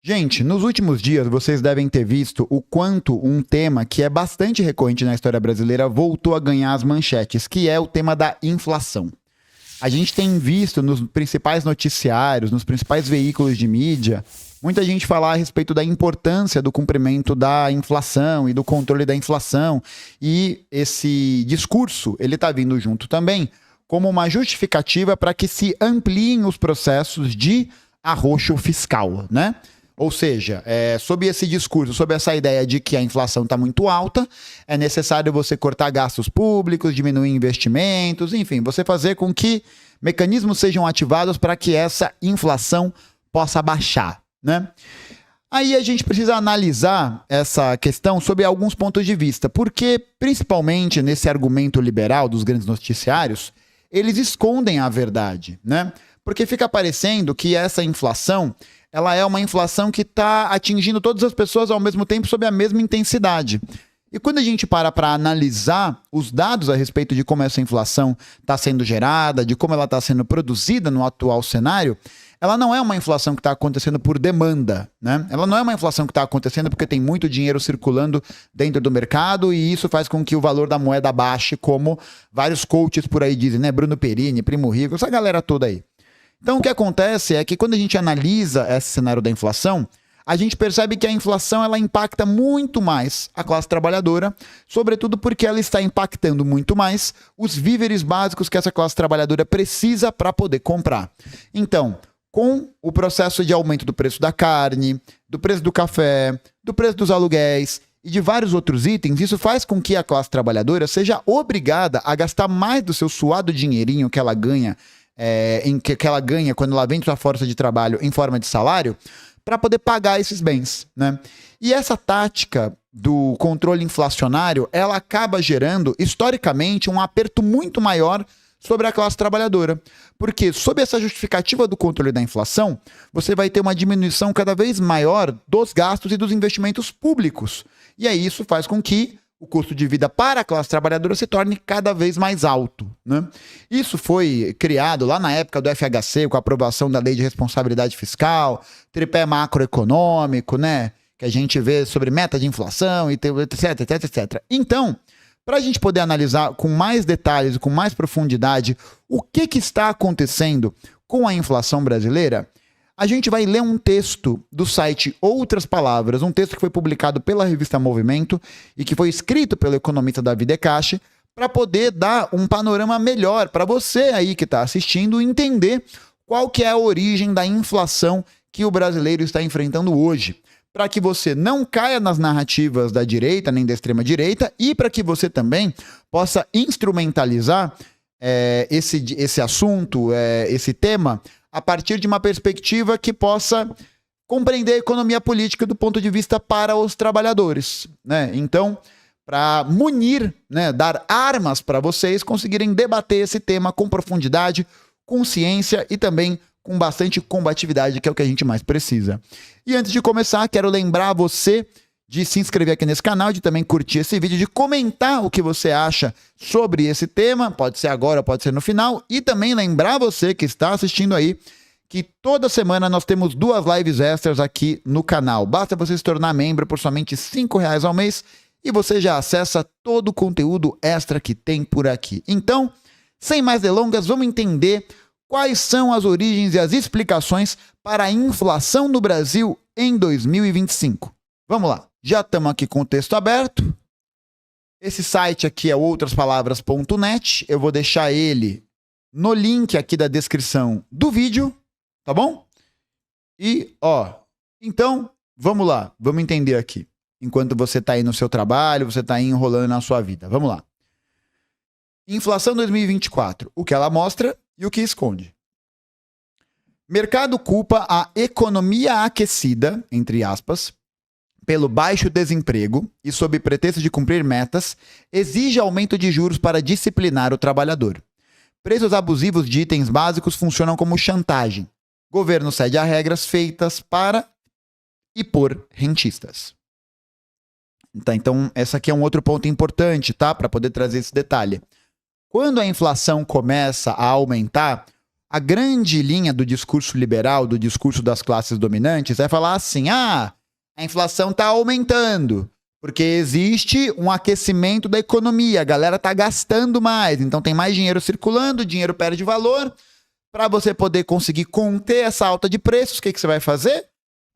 Gente, nos últimos dias vocês devem ter visto o quanto um tema que é bastante recorrente na história brasileira voltou a ganhar as manchetes, que é o tema da inflação. A gente tem visto nos principais noticiários, nos principais veículos de mídia, muita gente falar a respeito da importância do cumprimento da inflação e do controle da inflação. E esse discurso, ele está vindo junto também como uma justificativa para que se ampliem os processos de arroxo fiscal, né? Ou seja, sob esse discurso, sob essa ideia de que a inflação está muito alta, é necessário você cortar gastos públicos, diminuir investimentos, enfim, você fazer com que mecanismos sejam ativados para que essa inflação possa baixar, né? Aí a gente precisa analisar essa questão sob alguns pontos de vista, porque, principalmente nesse argumento liberal dos grandes noticiários, eles escondem a verdade, né? Porque fica parecendo que essa inflação ela é uma inflação que está atingindo todas as pessoas ao mesmo tempo sob a mesma intensidade. E quando a gente para analisar os dados a respeito de como essa inflação está sendo gerada, de como ela está sendo produzida no atual cenário, ela não é uma inflação que está acontecendo por demanda, né? Ela não é uma inflação que está acontecendo porque tem muito dinheiro circulando dentro do mercado e isso faz com que o valor da moeda baixe, como vários coaches por aí dizem, né? Bruno Perini, Primo Rico, essa galera toda aí. Então, o que acontece é que quando a gente analisa esse cenário da inflação, a gente percebe que a inflação ela impacta muito mais a classe trabalhadora, sobretudo porque ela está impactando muito mais os víveres básicos que essa classe trabalhadora precisa para poder comprar. Então, com o processo de aumento do preço da carne, do preço do café, do preço dos aluguéis e de vários outros itens, isso faz com que a classe trabalhadora seja obrigada a gastar mais do seu suado dinheirinho que ela ganha que ela ganha quando ela vende sua força de trabalho em forma de salário, para poder pagar esses bens, né? E essa tática do controle inflacionário, ela acaba gerando, historicamente, um aperto muito maior sobre a classe trabalhadora. Porque, sob essa justificativa do controle da inflação, você vai ter uma diminuição cada vez maior dos gastos e dos investimentos públicos. E aí isso faz com que o custo de vida para a classe trabalhadora se torne cada vez mais alto, né? Isso foi criado lá na época do FHC, com a aprovação da Lei de Responsabilidade Fiscal, tripé macroeconômico, né? Que a gente vê sobre meta de inflação, etc, etc, etc. Então, para a gente poder analisar com mais detalhes e com mais profundidade o que está acontecendo com a inflação brasileira, a gente vai ler um texto do site Outras Palavras, um texto que foi publicado pela revista Movimento e que foi escrito pelo economista Davi De Castro, para poder dar um panorama melhor para você aí que está assistindo entender qual que é a origem da inflação que o brasileiro está enfrentando hoje, para que você não caia nas narrativas da direita nem da extrema-direita e para que você também possa instrumentalizar esse assunto, esse tema, a partir de uma perspectiva que possa compreender a economia política do ponto de vista para os trabalhadores, né? Então, para munir, né, dar armas para vocês conseguirem debater esse tema com profundidade, com ciência e também com bastante combatividade, que é o que a gente mais precisa. E antes de começar, quero lembrar você de se inscrever aqui nesse canal, de também curtir esse vídeo, de comentar o que você acha sobre esse tema, pode ser agora, pode ser no final, e também lembrar você que está assistindo aí, que toda semana nós temos 2 lives extras aqui no canal. Basta você se tornar membro por somente R$5 ao mês e você já acessa todo o conteúdo extra que tem por aqui. Então, sem mais delongas, vamos entender quais são as origens e as explicações para a inflação no Brasil em 2025. Vamos lá. Já estamos aqui com o texto aberto. Esse site aqui é outraspalavras.net. Eu vou deixar ele no link aqui da descrição do vídeo, tá bom? E, então, vamos lá. Vamos entender aqui. Enquanto você está aí no seu trabalho, você está aí enrolando na sua vida. Vamos lá. Inflação 2024. O que ela mostra e o que esconde. Mercado culpa a economia aquecida, entre aspas, pelo baixo desemprego e, sob pretexto de cumprir metas, exige aumento de juros para disciplinar o trabalhador. Preços abusivos de itens básicos funcionam como chantagem. Governo cede a regras feitas para e por rentistas. Então, esse aqui é um outro ponto importante, tá? Para poder trazer esse detalhe. Quando a inflação começa a aumentar, A grande linha do discurso liberal, do discurso das classes dominantes, é falar assim, a inflação está aumentando, porque existe um aquecimento da economia, a galera está gastando mais, então tem mais dinheiro circulando, o dinheiro perde valor. Para você poder conseguir conter essa alta de preços, o que você vai fazer?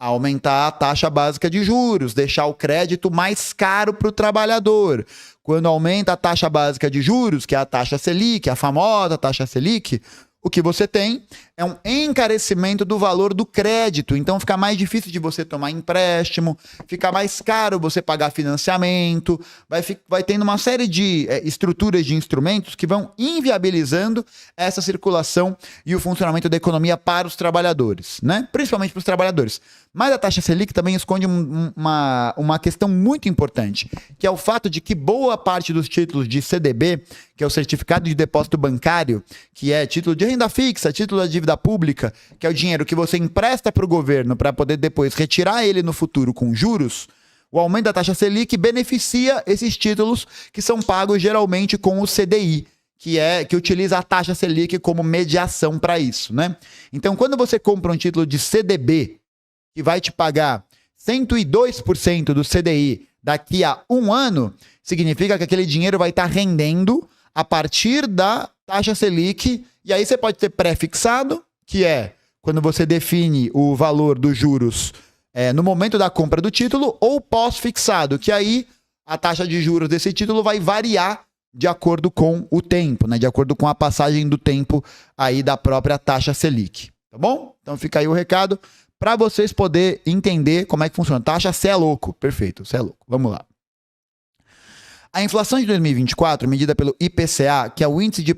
Aumentar a taxa básica de juros, deixar o crédito mais caro para o trabalhador. Quando aumenta a taxa básica de juros, que é a taxa Selic, a famosa taxa Selic, o que você tem é um encarecimento do valor do crédito. Então fica mais difícil de você tomar empréstimo, fica mais caro você pagar financiamento, vai tendo uma série de estruturas de instrumentos que vão inviabilizando essa circulação e o funcionamento da economia para os trabalhadores, né? Principalmente para os trabalhadores. Mas a taxa Selic também esconde uma questão muito importante, que é o fato de que boa parte dos títulos de CDB, que é o Certificado de Depósito Bancário, que é título de renda fixa, título da dívida pública, que é o dinheiro que você empresta para o governo para poder depois retirar ele no futuro com juros, o aumento da taxa Selic beneficia esses títulos que são pagos geralmente com o CDI, que utiliza a taxa Selic como mediação para isso, né? Então, quando você compra um título de CDB, que vai te pagar 102% do CDI daqui a um ano, significa que aquele dinheiro vai estar rendendo a partir da taxa Selic, e aí você pode ter pré-fixado, que é quando você define o valor dos juros no momento da compra do título, ou pós-fixado, que aí a taxa de juros desse título vai variar de acordo com o tempo, né? De acordo com a passagem do tempo aí da própria taxa Selic, tá bom? Então fica aí o recado para vocês poderem entender como é que funciona. Taxa, cê é louco. Perfeito, cê é louco. Vamos lá. A inflação de 2024, medida pelo IPCA, que é o índice de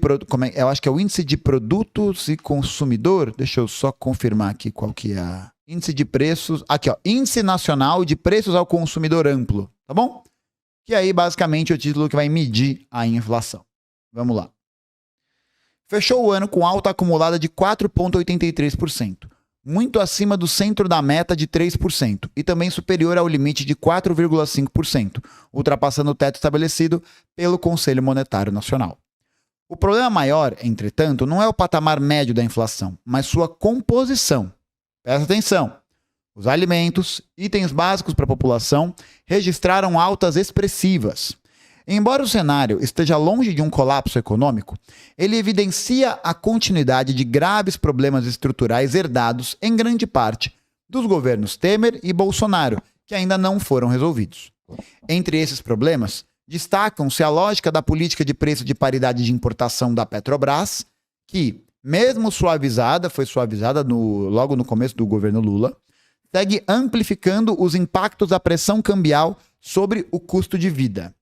eu acho que é o índice de produtos e consumidor. Deixa eu só confirmar aqui qual que é. Índice de preços, aqui ó, Índice Nacional de Preços ao Consumidor Amplo, tá bom? Que aí basicamente é o título que vai medir a inflação. Vamos lá. Fechou o ano com alta acumulada de 4,83%. Muito acima do centro da meta de 3% e também superior ao limite de 4,5%, ultrapassando o teto estabelecido pelo Conselho Monetário Nacional. O problema maior, entretanto, não é o patamar médio da inflação, mas sua composição. Presta atenção. Os alimentos, itens básicos para a população, registraram altas expressivas. Embora o cenário esteja longe de um colapso econômico, ele evidencia a continuidade de graves problemas estruturais herdados, em grande parte, dos governos Temer e Bolsonaro, que ainda não foram resolvidos. Entre esses problemas, destacam-se a lógica da política de preço de paridade de importação da Petrobras, que, mesmo suavizada, foi suavizada logo no começo do governo Lula, segue amplificando os impactos da pressão cambial sobre o custo de vida.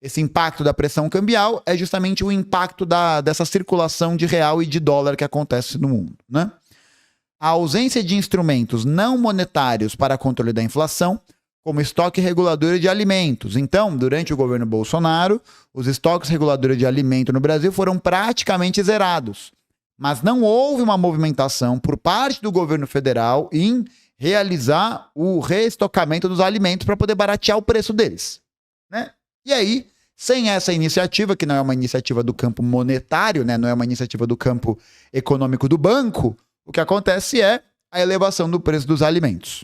Esse impacto da pressão cambial é justamente o impacto dessa circulação de real e de dólar que acontece no mundo, né? A ausência de instrumentos não monetários para controle da inflação, como estoque regulador de alimentos. Então, durante o governo Bolsonaro, os estoques reguladores de alimento no Brasil foram praticamente zerados. Mas não houve uma movimentação por parte do governo federal em realizar o reestocamento dos alimentos para poder baratear o preço deles, né? E aí, sem essa iniciativa, que não é uma iniciativa do campo monetário, né, não é uma iniciativa do campo econômico do banco, o que acontece é a elevação do preço dos alimentos.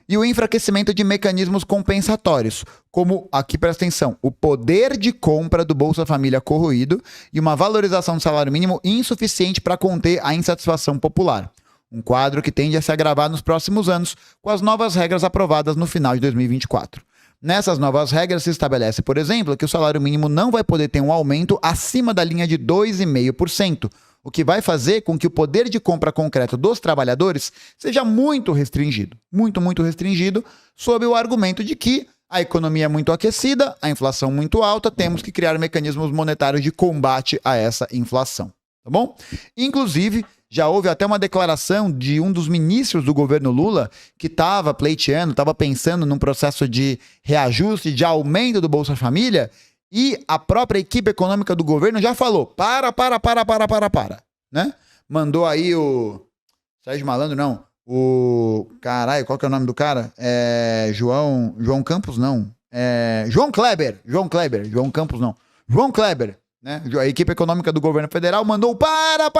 E o enfraquecimento de mecanismos compensatórios, como, aqui presta atenção, o poder de compra do Bolsa Família corroído e uma valorização do salário mínimo insuficiente para conter a insatisfação popular. Um quadro que tende a se agravar nos próximos anos com as novas regras aprovadas no final de 2024. Nessas novas regras se estabelece, por exemplo, que o salário mínimo não vai poder ter um aumento acima da linha de 2,5%, o que vai fazer com que o poder de compra concreto dos trabalhadores seja muito restringido, muito restringido, sob o argumento de que a economia é muito aquecida, a inflação muito alta, temos que criar mecanismos monetários de combate a essa inflação, tá bom? Inclusive, já houve até uma declaração de um dos ministros do governo Lula que estava pleiteando, estava pensando num processo de reajuste, de aumento do Bolsa Família, e a própria equipe econômica do governo já falou, para, né? Mandou aí o Sérgio Malandro, não, caralho, qual que é o nome do cara? João Campos, não. João Kleber, João Campos, não. João Kleber né? A equipe econômica do governo federal mandou para,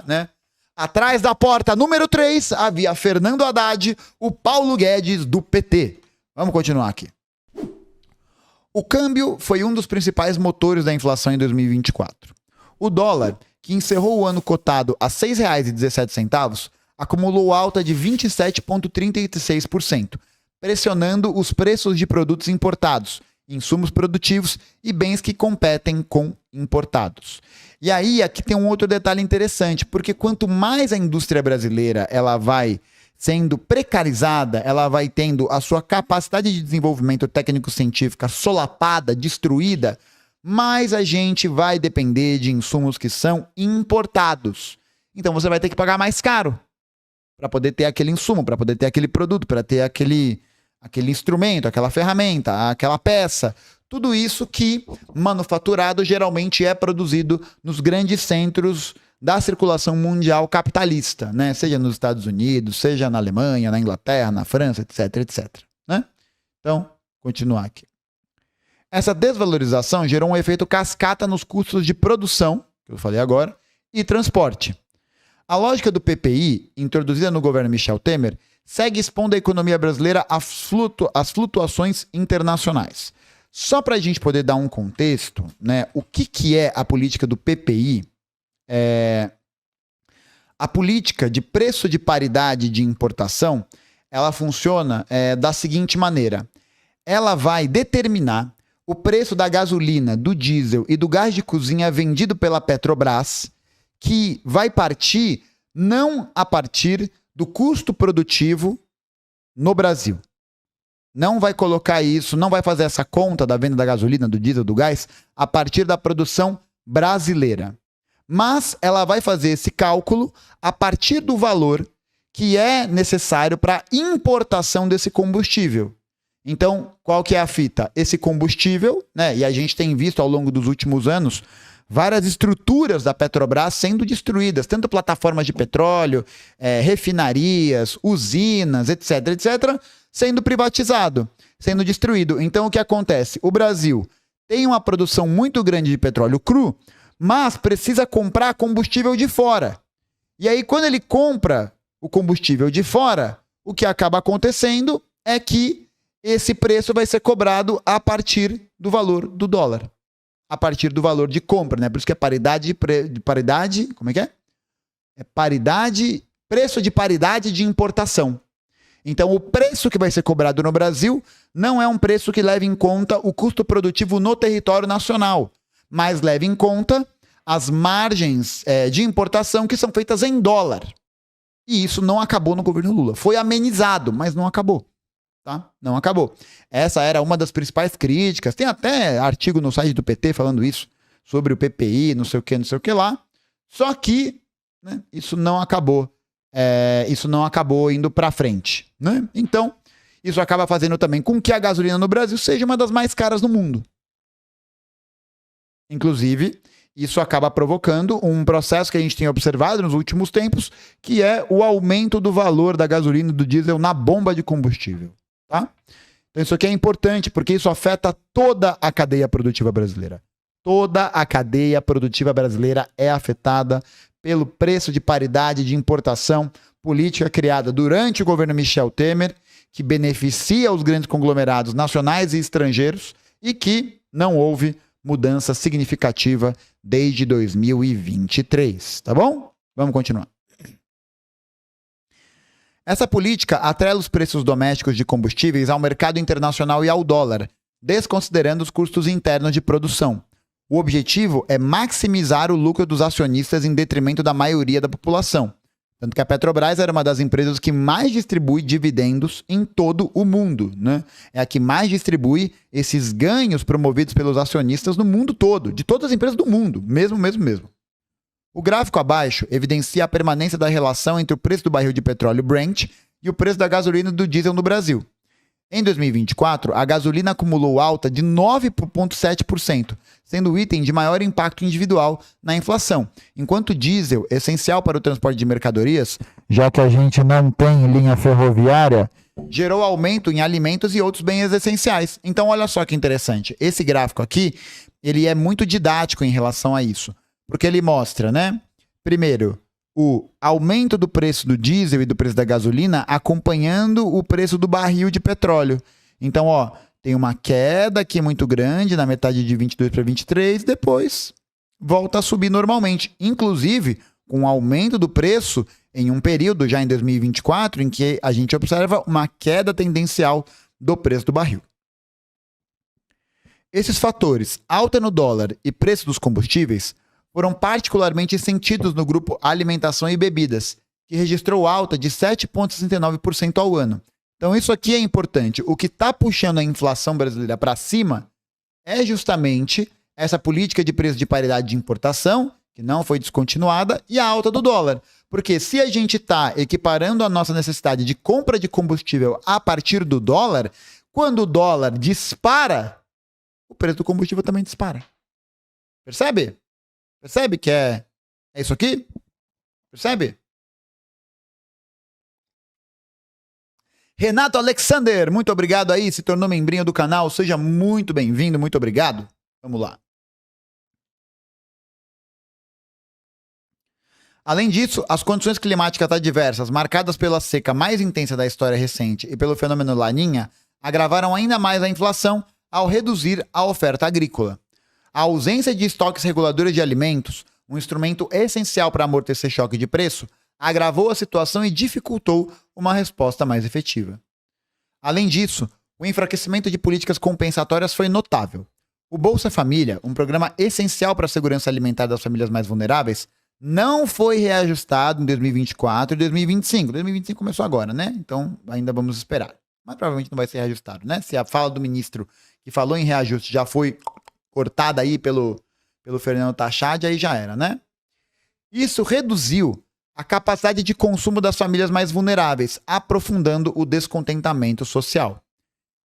né? Atrás da porta número 3 havia Fernando Haddad, o Paulo Guedes do PT. Vamos continuar aqui. O câmbio foi um dos principais motores da inflação em 2024. O dólar, que encerrou o ano cotado a R$ 6,17, acumulou alta de 27,36%, pressionando os preços de produtos importados, insumos produtivos e bens que competem com importados. E aí, aqui tem um outro detalhe interessante, porque quanto mais a indústria brasileira ela vai sendo precarizada, ela vai tendo a sua capacidade de desenvolvimento técnico-científica solapada, destruída, mais a gente vai depender de insumos que são importados. Então você vai ter que pagar mais caro para poder ter aquele insumo, para poder ter aquele produto, para ter aquele instrumento, aquela ferramenta, aquela peça. Tudo isso que, manufaturado, geralmente é produzido nos grandes centros da circulação mundial capitalista, né? Seja nos Estados Unidos, seja na Alemanha, na Inglaterra, na França, etc, etc. Né? Então, continuar aqui. Essa desvalorização gerou um efeito cascata nos custos de produção, que eu falei agora, e transporte. A lógica do PPI, introduzida no governo Michel Temer, segue expondo a economia brasileira às flutuações internacionais. Só para a gente poder dar um contexto, né, o que é a política do PPI? A política de preço de paridade de importação, ela funciona da seguinte maneira. Ela vai determinar o preço da gasolina, do diesel e do gás de cozinha vendido pela Petrobras, que vai partir não a partir do custo produtivo no Brasil. Não vai colocar isso, não vai fazer essa conta da venda da gasolina, do diesel, do gás, a partir da produção brasileira. Mas ela vai fazer esse cálculo a partir do valor que é necessário para importação desse combustível. Então, qual que é a fita? Esse combustível, né? E a gente tem visto ao longo dos últimos anos várias estruturas da Petrobras sendo destruídas, tanto plataformas de petróleo, refinarias, usinas, etc, etc, sendo privatizado, sendo destruído. Então, o que acontece? O Brasil tem uma produção muito grande de petróleo cru, mas precisa comprar combustível de fora. E aí, quando ele compra o combustível de fora, o que acaba acontecendo é que esse preço vai ser cobrado a partir do valor do dólar. A partir do valor de compra, né? Por isso que é paridade, como é que é? É paridade, preço de paridade de importação. Então, o preço que vai ser cobrado no Brasil não é um preço que leva em conta o custo produtivo no território nacional, mas leva em conta as margens de importação que são feitas em dólar. E isso não acabou no governo Lula. Foi amenizado, mas não acabou. Tá? Não acabou. Essa era uma das principais críticas. Tem até artigo no site do PT falando isso, sobre o PPI, não sei o que lá. Só que, né, isso não acabou. Isso não acabou indo para frente. Né? Então, isso acaba fazendo também com que a gasolina no Brasil seja uma das mais caras do mundo. Inclusive, isso acaba provocando um processo que a gente tem observado nos últimos tempos, que é o aumento do valor da gasolina e do diesel na bomba de combustível. Tá? Então isso aqui é importante, porque isso afeta toda a cadeia produtiva brasileira. Toda a cadeia produtiva brasileira é afetada pelo preço de paridade de importação, política criada durante o governo Michel Temer, que beneficia os grandes conglomerados nacionais e estrangeiros e que não houve mudança significativa desde 2023, tá bom? Vamos continuar. Essa política atrela os preços domésticos de combustíveis ao mercado internacional e ao dólar, desconsiderando os custos internos de produção. O objetivo é maximizar o lucro dos acionistas em detrimento da maioria da população. Tanto que a Petrobras era uma das empresas que mais distribui dividendos em todo o mundo, né? É a que mais distribui esses ganhos promovidos pelos acionistas no mundo todo, de todas as empresas do mundo, mesmo. O gráfico abaixo evidencia a permanência da relação entre o preço do barril de petróleo Brent e o preço da gasolina e do diesel no Brasil. Em 2024, a gasolina acumulou alta de 9,7%, sendo o item de maior impacto individual na inflação, enquanto o diesel, essencial para o transporte de mercadorias, já que a gente não tem linha ferroviária, gerou aumento em alimentos e outros bens essenciais. Então, olha só que interessante. Esse gráfico aqui ele é muito didático em relação a isso. Porque ele mostra, né? Primeiro, o aumento do preço do diesel e do preço da gasolina acompanhando o preço do barril de petróleo. Então, ó, tem uma queda aqui muito grande na metade de 22 para 23, depois volta a subir normalmente. Inclusive, com o aumento do preço em um período, já em 2024, em que a gente observa uma queda tendencial do preço do barril. Esses fatores, alta no dólar e preço dos combustíveis, foram particularmente sentidos no grupo alimentação e bebidas, que registrou alta de 7,69% ao ano. Então isso aqui é importante. O que está puxando a inflação brasileira para cima é justamente essa política de preço de paridade de importação, que não foi descontinuada, e a alta do dólar. Porque se a gente está equiparando a nossa necessidade de compra de combustível a partir do dólar, quando o dólar dispara, o preço do combustível também dispara. Percebe? Percebe que é isso aqui? Percebe? Renato Alexander, muito obrigado aí, se tornou membrinho do canal, seja muito bem-vindo, muito obrigado. Vamos lá. Além disso, as condições climáticas adversas, marcadas pela seca mais intensa da história recente e pelo fenômeno Laninha, agravaram ainda mais a inflação ao reduzir a oferta agrícola. A ausência de estoques reguladores de alimentos, um instrumento essencial para amortecer choque de preço, agravou a situação e dificultou uma resposta mais efetiva. Além disso, o enfraquecimento de políticas compensatórias foi notável. O Bolsa Família, um programa essencial para a segurança alimentar das famílias mais vulneráveis, não foi reajustado em 2024 e 2025. 2025 começou agora, né? Então ainda vamos esperar. Mas provavelmente não vai ser reajustado, né? Se a fala do ministro que falou em reajuste já foi cortada aí pelo Fernando Tachad, aí já era, né? Isso reduziu a capacidade de consumo das famílias mais vulneráveis, aprofundando o descontentamento social.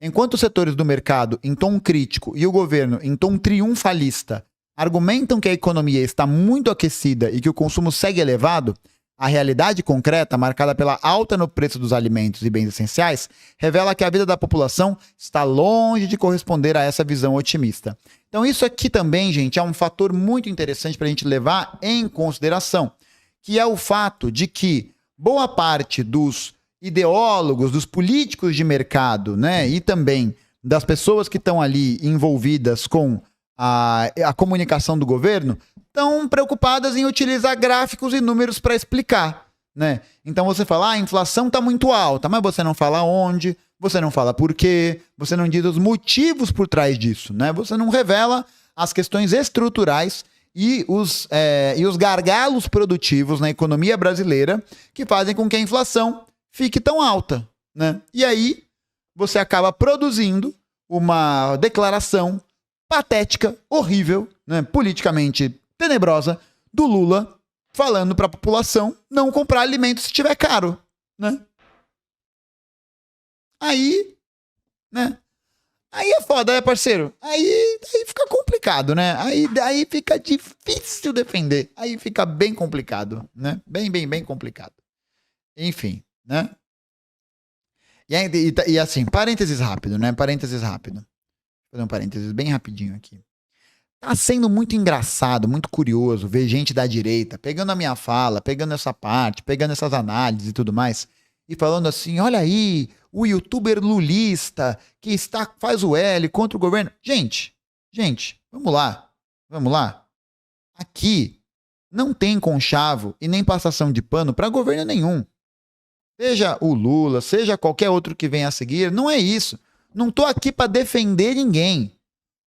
Enquanto os setores do mercado, em tom crítico, e o governo, em tom triunfalista, argumentam que a economia está muito aquecida e que o consumo segue elevado, a realidade concreta, marcada pela alta no preço dos alimentos e bens essenciais, revela que a vida da população está longe de corresponder a essa visão otimista. Então isso aqui também, gente, é um fator muito interessante para a gente levar em consideração, que é o fato de que boa parte dos ideólogos, dos políticos de mercado, né, e também das pessoas que estão ali envolvidas com a comunicação do governo, estão preocupadas em utilizar gráficos e números para explicar, né? Então você fala, a inflação está muito alta, mas você não fala onde, você não fala por quê, você não diz os motivos por trás disso, né? Você não revela as questões estruturais e os gargalos produtivos na economia brasileira que fazem com que a inflação fique tão alta, né? E aí você acaba produzindo uma declaração patética, horrível, né, politicamente tenebrosa, do Lula falando para a população não comprar alimento se tiver caro, né? Aí é foda, né, parceiro? Aí fica complicado, né? Aí fica difícil defender. Aí fica bem complicado, né? Bem complicado. Enfim, né? E assim, parênteses rápido, né? Parênteses rápido. Vou fazer um parênteses bem rapidinho aqui. Tá sendo muito engraçado, muito curioso ver gente da direita pegando a minha fala, pegando essa parte, pegando essas análises e tudo mais, e falando assim, olha aí, o youtuber lulista que faz o L contra o governo. Gente, vamos lá. Aqui não tem conchavo e nem passação de pano para governo nenhum. Seja o Lula, seja qualquer outro que venha a seguir, não é isso. Não tô aqui para defender ninguém.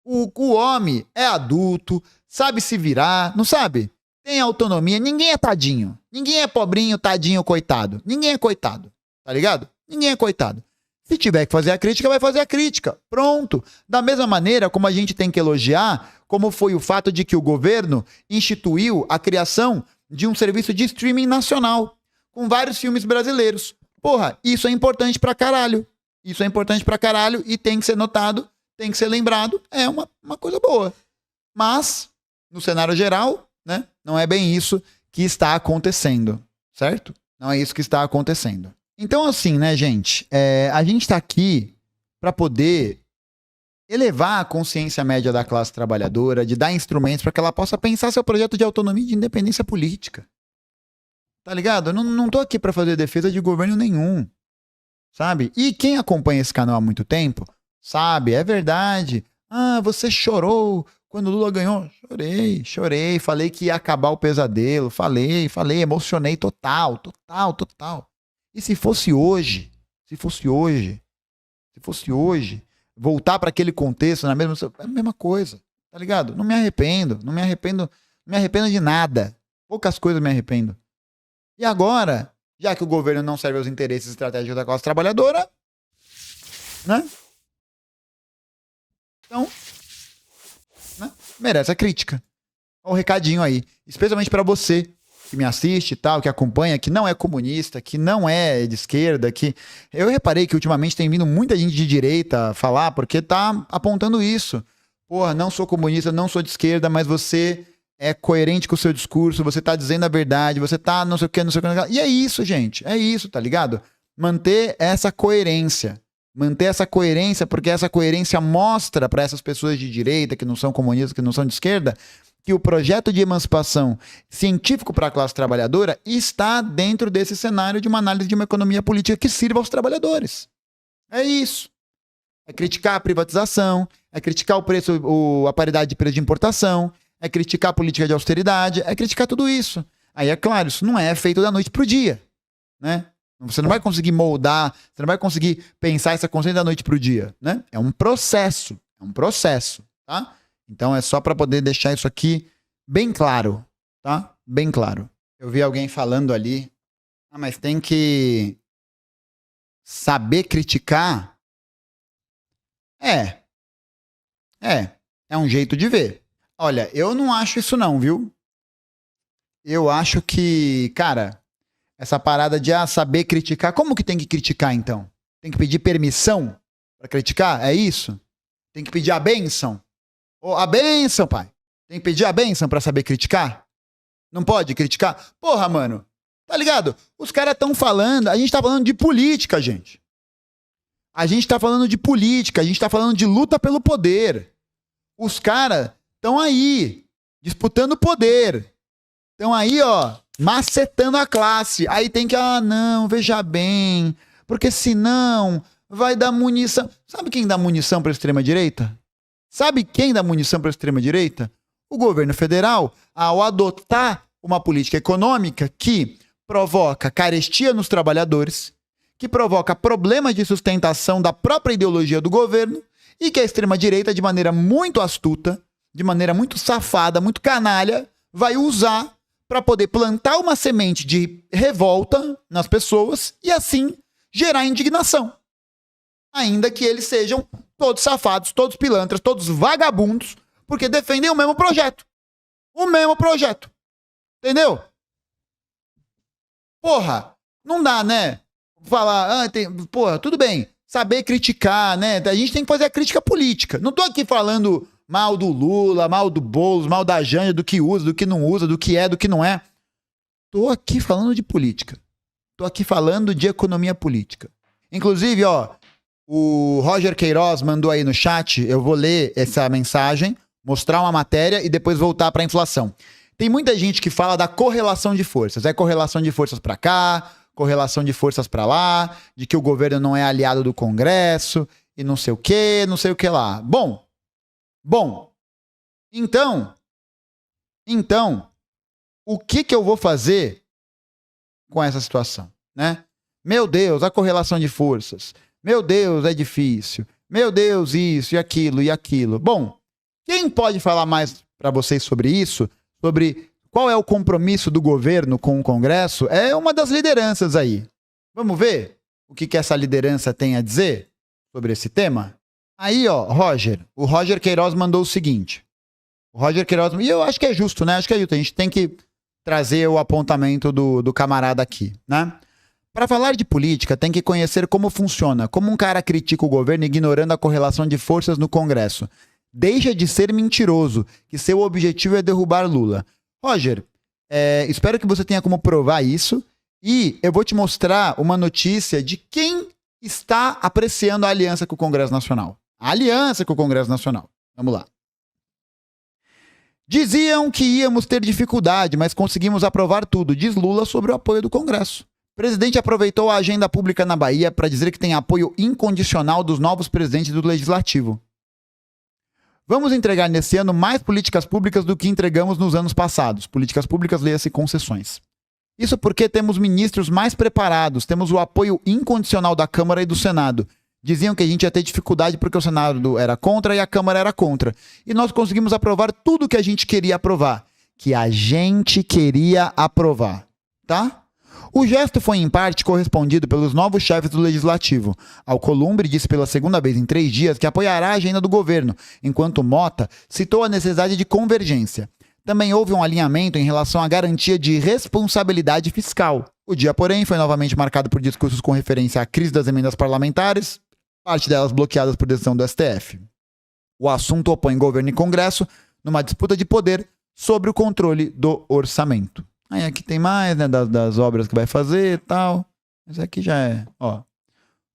O homem é adulto, sabe se virar, não sabe? Tem autonomia, ninguém é tadinho. Ninguém é pobrinho, tadinho, coitado. Ninguém é coitado, tá ligado? Ninguém é coitado. Se tiver que fazer a crítica, vai fazer a crítica. Pronto. Da mesma maneira como a gente tem que elogiar, como foi o fato de que o governo instituiu a criação de um serviço de streaming nacional, com vários filmes brasileiros. Porra, isso é importante pra caralho. Isso é importante pra caralho e tem que ser notado, tem que ser lembrado, é uma coisa boa. Mas, no cenário geral, né, não é bem isso que está acontecendo, certo? Não é isso que está acontecendo. Então, assim, né, gente, a gente tá aqui pra poder elevar a consciência média da classe trabalhadora, de dar instrumentos para que ela possa pensar seu projeto de autonomia e de independência política. Tá ligado? Eu não tô aqui para fazer defesa de governo nenhum, sabe? E quem acompanha esse canal há muito tempo, sabe, é verdade. Ah, você chorou quando o Lula ganhou. Chorei, falei que ia acabar o pesadelo, falei, emocionei total. E se fosse hoje, voltar para aquele contexto, é a mesma coisa, tá ligado? Não me arrependo de nada. Poucas coisas me arrependo. E agora, já que o governo não serve aos interesses estratégicos da classe trabalhadora, né? Então, né? Merece a crítica. Olha o recadinho aí, especialmente para você que me assiste e tal, que acompanha, que não é comunista, que não é de esquerda, que... Eu reparei que ultimamente tem vindo muita gente de direita falar, porque tá apontando isso. Porra, não sou comunista, não sou de esquerda, mas você é coerente com o seu discurso, você tá dizendo a verdade, você tá não sei o que. E é isso, gente, é isso, tá ligado? Manter essa coerência, porque essa coerência mostra para essas pessoas de direita, que não são comunistas, que não são de esquerda, que o projeto de emancipação científico para a classe trabalhadora está dentro desse cenário de uma análise de uma economia política que sirva aos trabalhadores. É isso. É criticar a privatização, é criticar o preço, a paridade de preço de importação, é criticar a política de austeridade, é criticar tudo isso. Aí, é claro, isso não é feito da noite para o dia, né? Você não vai conseguir moldar, você não vai conseguir pensar essa consciência da noite para o dia, né? É um processo, tá? Então é só para poder deixar isso aqui bem claro, tá? Bem claro. Eu vi alguém falando ali, mas tem que saber criticar. É um jeito de ver. Olha, eu não acho isso não, viu? Eu acho que, cara, essa parada de saber criticar, como que tem que criticar então? Tem que pedir permissão para criticar? É isso? Tem que pedir a bênção? A bênção, pai. Tem que pedir a bênção pra saber criticar? Não pode criticar? Porra, mano. Tá ligado? Os caras estão falando... A gente tá falando de política, gente. A gente tá falando de política. A gente tá falando de luta pelo poder. Os caras estão aí, disputando poder. Estão aí, ó, macetando a classe. Aí tem que... não, veja bem. Porque senão vai dar munição. Sabe quem dá munição pra extrema-direita? Sabe quem dá munição para a extrema-direita? O governo federal, ao adotar uma política econômica que provoca carestia nos trabalhadores, que provoca problemas de sustentação da própria ideologia do governo e que a extrema-direita, de maneira muito astuta, de maneira muito safada, muito canalha, vai usar para poder plantar uma semente de revolta nas pessoas e assim gerar indignação. Ainda que eles sejam todos safados, todos pilantras, todos vagabundos, porque defendem o mesmo projeto. Entendeu? Porra, não dá, né? Falar, porra, tudo bem. Saber criticar, né? A gente tem que fazer a crítica política. Não tô aqui falando mal do Lula, mal do Boulos, mal da Janja, do que usa, do que não usa, do que é, do que não é. Tô aqui falando de política. Tô aqui falando de economia política. Inclusive, ó, o Roger Queiroz mandou aí no chat, eu vou ler essa mensagem, mostrar uma matéria e depois voltar para a inflação. Tem muita gente que fala da correlação de forças. É correlação de forças para cá, correlação de forças para lá, de que o governo não é aliado do Congresso e não sei o que lá. Bom, então, o que eu vou fazer com essa situação, né? Meu Deus, a correlação de forças. Meu Deus, é difícil. Meu Deus, isso e aquilo. Bom, quem pode falar mais para vocês sobre isso, sobre qual é o compromisso do governo com o Congresso, é uma das lideranças aí. Vamos ver o que essa liderança tem a dizer sobre esse tema? Aí, ó, o Roger Queiroz mandou o seguinte. O Roger Queiroz, e eu acho que é justo, né? Acho que é justo. A gente tem que trazer o apontamento do camarada aqui, né? Para falar de política, tem que conhecer como funciona, como um cara critica o governo ignorando a correlação de forças no Congresso. Deixa de ser mentiroso, que seu objetivo é derrubar Lula. Roger, espero que você tenha como provar isso e eu vou te mostrar uma notícia de quem está apreciando a aliança com o Congresso Nacional. A aliança com o Congresso Nacional. Vamos lá. Diziam que íamos ter dificuldade, mas conseguimos aprovar tudo, diz Lula sobre o apoio do Congresso. O presidente aproveitou a agenda pública na Bahia para dizer que tem apoio incondicional dos novos presidentes do Legislativo. Vamos entregar nesse ano mais políticas públicas do que entregamos nos anos passados. Políticas públicas, leia-se concessões. Isso porque temos ministros mais preparados, temos o apoio incondicional da Câmara e do Senado. Diziam que a gente ia ter dificuldade porque o Senado era contra e a Câmara era contra. E nós conseguimos aprovar tudo que a gente queria aprovar. Que a gente queria aprovar. Tá? O gesto foi, em parte, correspondido pelos novos chefes do Legislativo. Alcolumbre disse pela segunda vez em 3 dias que apoiará a agenda do governo, enquanto Mota citou a necessidade de convergência. Também houve um alinhamento em relação à garantia de responsabilidade fiscal. O dia, porém, foi novamente marcado por discursos com referência à crise das emendas parlamentares, parte delas bloqueadas por decisão do STF. O assunto opõe governo e Congresso numa disputa de poder sobre o controle do orçamento. Aí aqui tem mais, né, das obras que vai fazer e tal. Mas aqui já é, ó.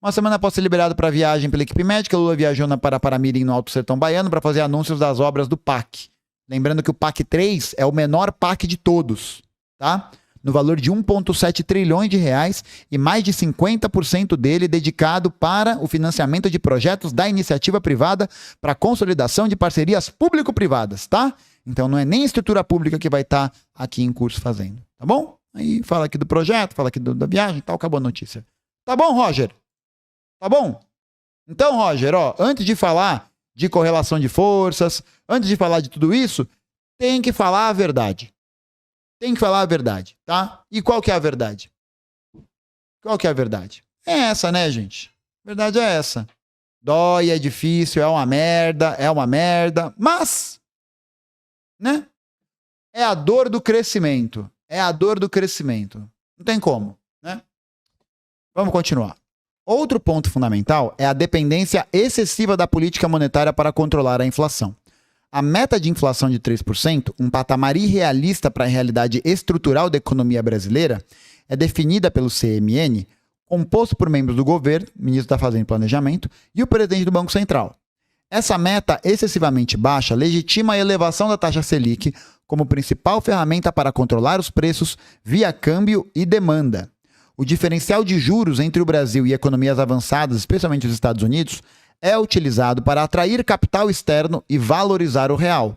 Uma semana após ser liberado para viagem pela equipe médica, Lula viajou para Paramirim, no Alto Sertão Baiano, para fazer anúncios das obras do PAC. Lembrando que o PAC 3 é o menor PAC de todos, tá? No valor de 1,7 trilhões de reais e mais de 50% dele dedicado para o financiamento de projetos da iniciativa privada para a consolidação de parcerias público-privadas, tá? Então não é nem estrutura pública que vai estar aqui em curso fazendo, tá bom? Aí fala aqui do projeto, fala aqui da viagem e tal, acabou a notícia. Tá bom, Roger? Tá bom? Então, Roger, ó, antes de falar de correlação de forças, antes de falar de tudo isso, tem que falar a verdade. Tem que falar a verdade, tá? E qual que é a verdade? Qual que é a verdade? É essa, né, gente? A verdade é essa. Dói, é difícil, é uma merda, mas, né? É a dor do crescimento. É a dor do crescimento. Não tem como, né? Vamos continuar. Outro ponto fundamental é a dependência excessiva da política monetária para controlar a inflação. A meta de inflação de 3%, um patamar irrealista para a realidade estrutural da economia brasileira, é definida pelo CMN, composto por membros do governo, ministro da Fazenda e Planejamento, e o presidente do Banco Central. Essa meta excessivamente baixa legitima a elevação da taxa Selic como principal ferramenta para controlar os preços via câmbio e demanda. O diferencial de juros entre o Brasil e economias avançadas, especialmente os Estados Unidos, é utilizado para atrair capital externo e valorizar o real.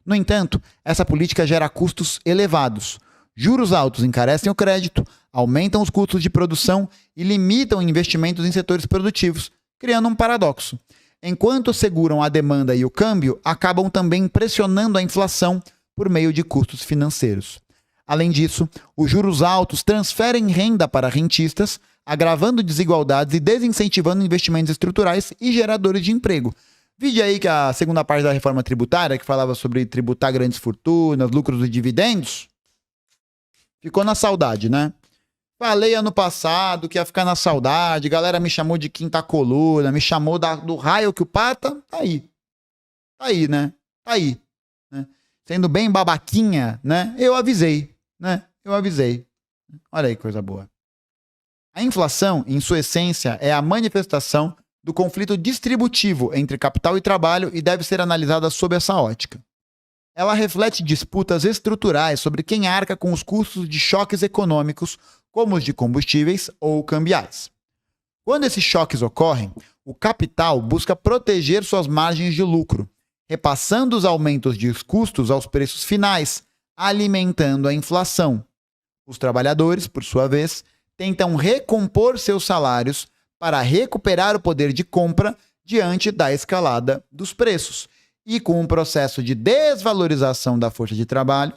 No entanto, essa política gera custos elevados. Juros altos encarecem o crédito, aumentam os custos de produção e limitam investimentos em setores produtivos, criando um paradoxo. Enquanto seguram a demanda e o câmbio, acabam também pressionando a inflação por meio de custos financeiros. Além disso, os juros altos transferem renda para rentistas, agravando desigualdades e desincentivando investimentos estruturais e geradores de emprego. Vide aí que a segunda parte da reforma tributária, que falava sobre tributar grandes fortunas, lucros e dividendos, ficou na saudade, né? Falei ano passado que ia ficar na saudade, galera me chamou de quinta coluna, me chamou do raio que o pata, tá aí. Tá aí, né? Tá aí. Né? Sendo bem babaquinha, né? Eu avisei, né? Eu avisei. Olha aí, coisa boa. A inflação, em sua essência, é a manifestação do conflito distributivo entre capital e trabalho e deve ser analisada sob essa ótica. Ela reflete disputas estruturais sobre quem arca com os custos de choques econômicos, como os de combustíveis ou cambiais. Quando esses choques ocorrem, o capital busca proteger suas margens de lucro, repassando os aumentos de custos aos preços finais, alimentando a inflação. Os trabalhadores, por sua vez, tentam recompor seus salários para recuperar o poder de compra diante da escalada dos preços. E com um processo de desvalorização da força de trabalho,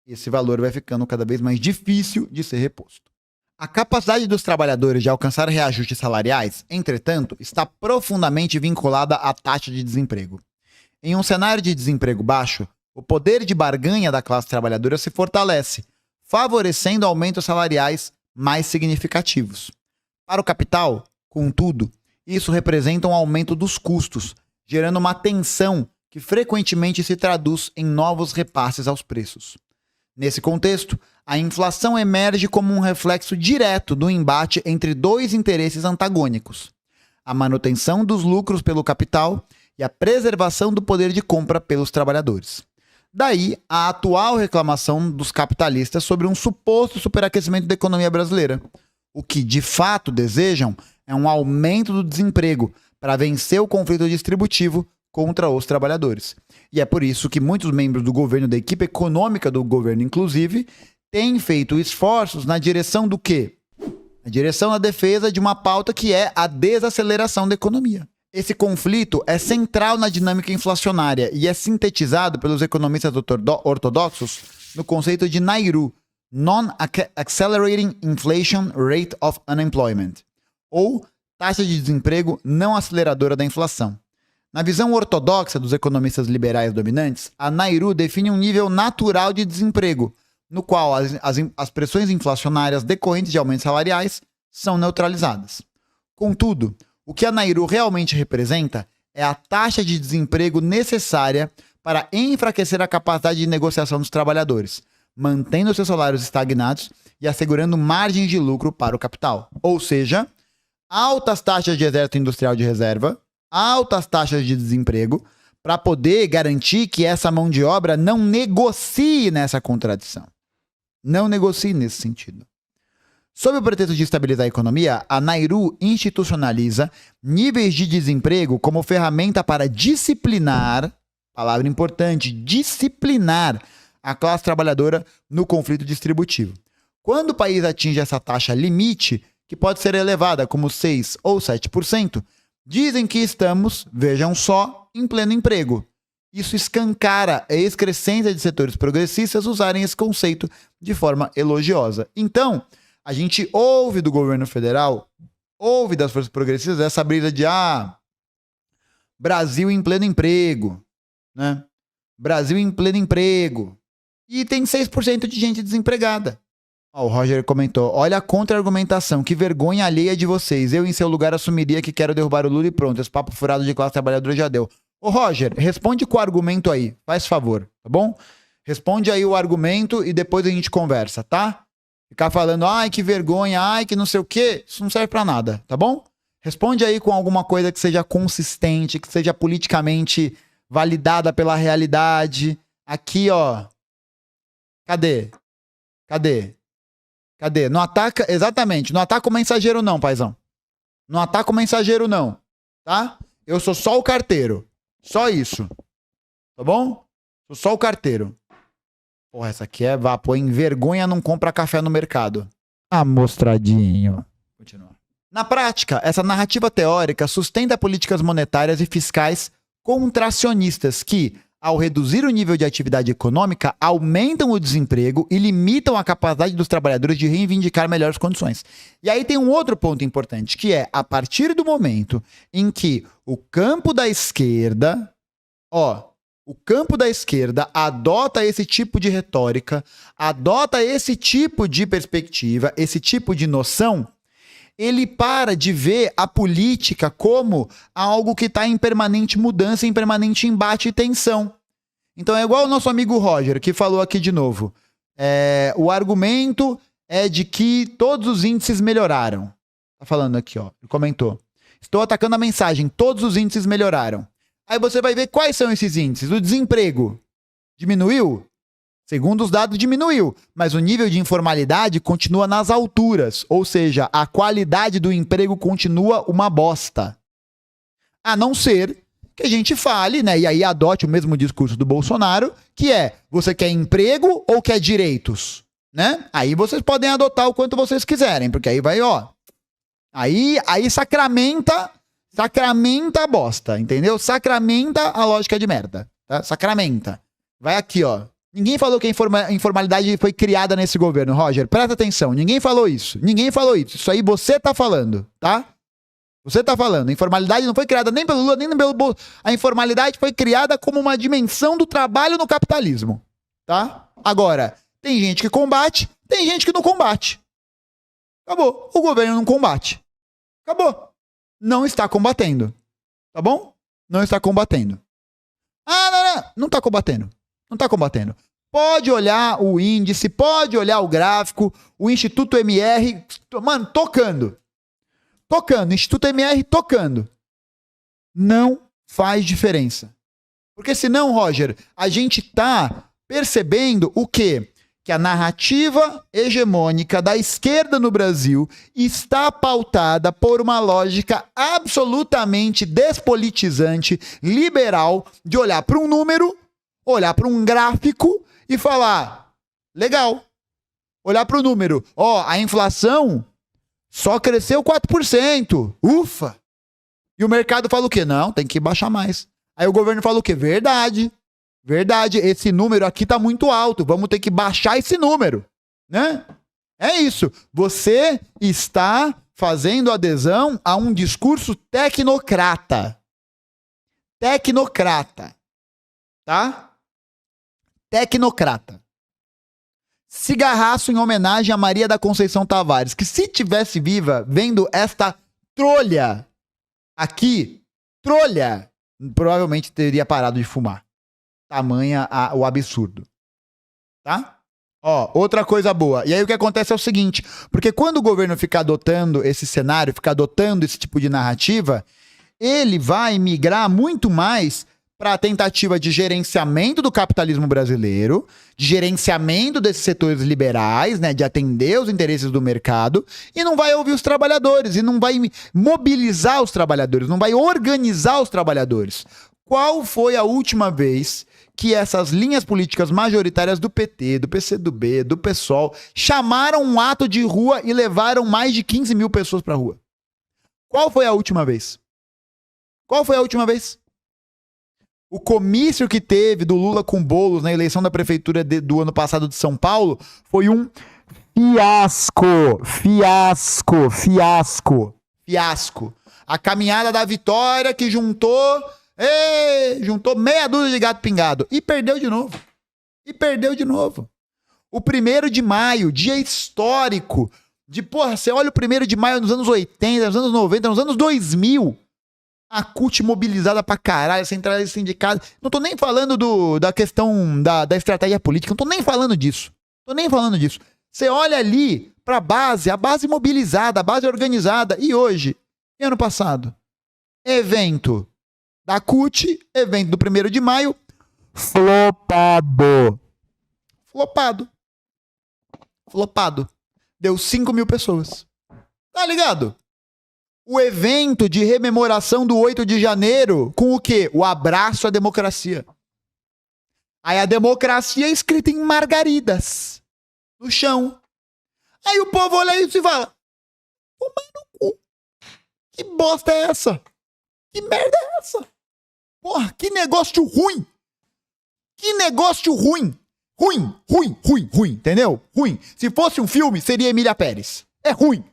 esse valor vai ficando cada vez mais difícil de ser reposto. A capacidade dos trabalhadores de alcançar reajustes salariais, entretanto, está profundamente vinculada à taxa de desemprego. Em um cenário de desemprego baixo, o poder de barganha da classe trabalhadora se fortalece, favorecendo aumentos salariais mais significativos. Para o capital, contudo, isso representa um aumento dos custos, gerando uma tensão que frequentemente se traduz em novos repasses aos preços. Nesse contexto, a inflação emerge como um reflexo direto do embate entre dois interesses antagônicos: a manutenção dos lucros pelo capital e a preservação do poder de compra pelos trabalhadores. Daí a atual reclamação dos capitalistas sobre um suposto superaquecimento da economia brasileira. O que de fato desejam é um aumento do desemprego para vencer o conflito distributivo contra os trabalhadores. E é por isso que muitos membros do governo, da equipe econômica do governo, inclusive, têm feito esforços na direção do quê? Na direção da defesa de uma pauta que é a desaceleração da economia. Esse conflito é central na dinâmica inflacionária e é sintetizado pelos economistas ortodoxos no conceito de NAIRU, Non-Accelerating Inflation Rate of Unemployment, ou taxa de desemprego não aceleradora da inflação. Na visão ortodoxa dos economistas liberais dominantes, a NAIRU define um nível natural de desemprego, no qual as pressões inflacionárias decorrentes de aumentos salariais são neutralizadas. Contudo, o que a NAIRU realmente representa é a taxa de desemprego necessária para enfraquecer a capacidade de negociação dos trabalhadores, mantendo seus salários estagnados e assegurando margens de lucro para o capital. Ou seja, altas taxas de exército industrial de reserva, altas taxas de desemprego, para poder garantir que essa mão de obra não negocie nessa contradição. Não negocie nesse sentido. Sob o pretexto de estabilizar a economia, a NAIRU institucionaliza níveis de desemprego como ferramenta para disciplinar, palavra importante, disciplinar a classe trabalhadora no conflito distributivo. Quando o país atinge essa taxa limite, que pode ser elevada como 6% ou 7%, dizem que estamos, vejam só, em pleno emprego. Isso escancara a excrescência de setores progressistas usarem esse conceito de forma elogiosa. Então, a gente ouve do governo federal, ouve das forças progressistas essa brisa de Brasil em pleno emprego, né? Brasil em pleno emprego. E tem 6% de gente desempregada. Ó, o Roger comentou, olha a contra-argumentação, que vergonha alheia de vocês. Eu em seu lugar assumiria que quero derrubar o Lula e pronto, esse papo furado de classe trabalhadora já deu. Ô Roger, responde com o argumento aí, faz favor, tá bom? Responde aí o argumento e depois a gente conversa, tá? Ficar falando, ai que vergonha, ai que não sei o quê, isso não serve pra nada, tá bom? Responde aí com alguma coisa que seja consistente, que seja politicamente validada pela realidade. Aqui, ó. Cadê? Não ataca, exatamente, não ataca o mensageiro não, paizão. Não ataca o mensageiro não, tá? Eu sou só o carteiro. Só isso. Tá bom? Sou só o carteiro. Porra, essa aqui é vapor. Em vergonha não compra café no mercado. Amostradinho. Continua. Na prática, essa narrativa teórica sustenta políticas monetárias e fiscais contracionistas que, ao reduzir o nível de atividade econômica, aumentam o desemprego e limitam a capacidade dos trabalhadores de reivindicar melhores condições. E aí tem um outro ponto importante, que é, a partir do momento em que o campo da esquerda, adota esse tipo de retórica, adota esse tipo de perspectiva, esse tipo de noção, ele para de ver a política como algo que está em permanente mudança, em permanente embate e tensão. Então é igual o nosso amigo Roger, que falou aqui de novo. O argumento é de que todos os índices melhoraram. Tá falando aqui, ó. Ele comentou. Estou atacando a mensagem, todos os índices melhoraram. Aí você vai ver quais são esses índices. O desemprego diminuiu? Segundo os dados, diminuiu. Mas o nível de informalidade continua nas alturas. Ou seja, a qualidade do emprego continua uma bosta. A não ser que a gente fale, né? E aí adote o mesmo discurso do Bolsonaro, que é, você quer emprego ou quer direitos? Né? Aí vocês podem adotar o quanto vocês quiserem, porque aí vai, ó. Aí sacramenta a bosta, entendeu? Sacramenta a lógica de merda, tá? Sacramenta. Vai aqui, ó. Ninguém falou que a informalidade foi criada nesse governo, Roger. Presta atenção, ninguém falou isso. Isso aí você tá falando, tá? Você tá falando. A informalidade não foi criada nem pelo Lula, nem pelo Bolsonaro. A informalidade foi criada como uma dimensão do trabalho no capitalismo, tá? Agora, tem gente que combate, tem gente que não combate. Acabou. O governo não combate. Acabou. Não está combatendo. Tá bom? Não está combatendo. Não está combatendo. Não está combatendo. Pode olhar o índice, pode olhar o gráfico, o Instituto MR, mano, tocando. tocando, Instituto MR tocando. Não faz diferença. Porque senão, Roger, a gente tá percebendo o quê? Que a narrativa hegemônica da esquerda no Brasil está pautada por uma lógica absolutamente despolitizante, liberal, de olhar para um número, olhar para um gráfico e falar, legal. Olhar para o número, a inflação só cresceu 4%, ufa. E o mercado fala o quê? Não, tem que baixar mais. Aí o governo fala o quê? Verdade, esse número aqui tá muito alto, vamos ter que baixar esse número, né? É isso, você está fazendo adesão a um discurso tecnocrata. Tá? Tecnocrata. Cigarraço em homenagem a Maria da Conceição Tavares, que se tivesse viva, vendo esta trolha aqui, provavelmente teria parado de fumar. Tamanha o absurdo. Tá? Outra coisa boa. E aí o que acontece é o seguinte, porque quando o governo fica adotando esse cenário, fica adotando esse tipo de narrativa, ele vai migrar muito mais para a tentativa de gerenciamento do capitalismo brasileiro, de gerenciamento desses setores liberais, né, de atender os interesses do mercado, e não vai ouvir os trabalhadores, e não vai mobilizar os trabalhadores, não vai organizar os trabalhadores. Qual foi a última vez que essas linhas políticas majoritárias do PT, do PCdoB, do PSOL, chamaram um ato de rua e levaram mais de 15 mil pessoas para a rua? Qual foi a última vez? O comício que teve do Lula com Boulos na eleição da prefeitura do ano passado de São Paulo foi um fiasco. A caminhada da vitória que juntou meia dúzia de gato pingado e perdeu de novo. O 1º de maio, dia histórico, você olha o 1º de maio nos anos 80, nos anos 90, nos anos 2000, a CUT mobilizada pra caralho, centrais sindicatos. Não tô nem falando da questão da estratégia política, não tô nem falando disso. Você olha ali pra base, a base mobilizada, a base organizada. E hoje, e ano passado, evento da CUT, evento do 1º de maio, flopado. Deu 5 mil pessoas. Tá ligado? O evento de rememoração do 8 de janeiro com o quê? O abraço à democracia. Aí a democracia é escrita em margaridas no chão. Aí o povo olha isso e fala, toma no cu. Que bosta é essa? Que merda é essa? Porra, que negócio ruim. Ruim, entendeu? Ruim. Se fosse um filme, seria Emília Pérez. É ruim,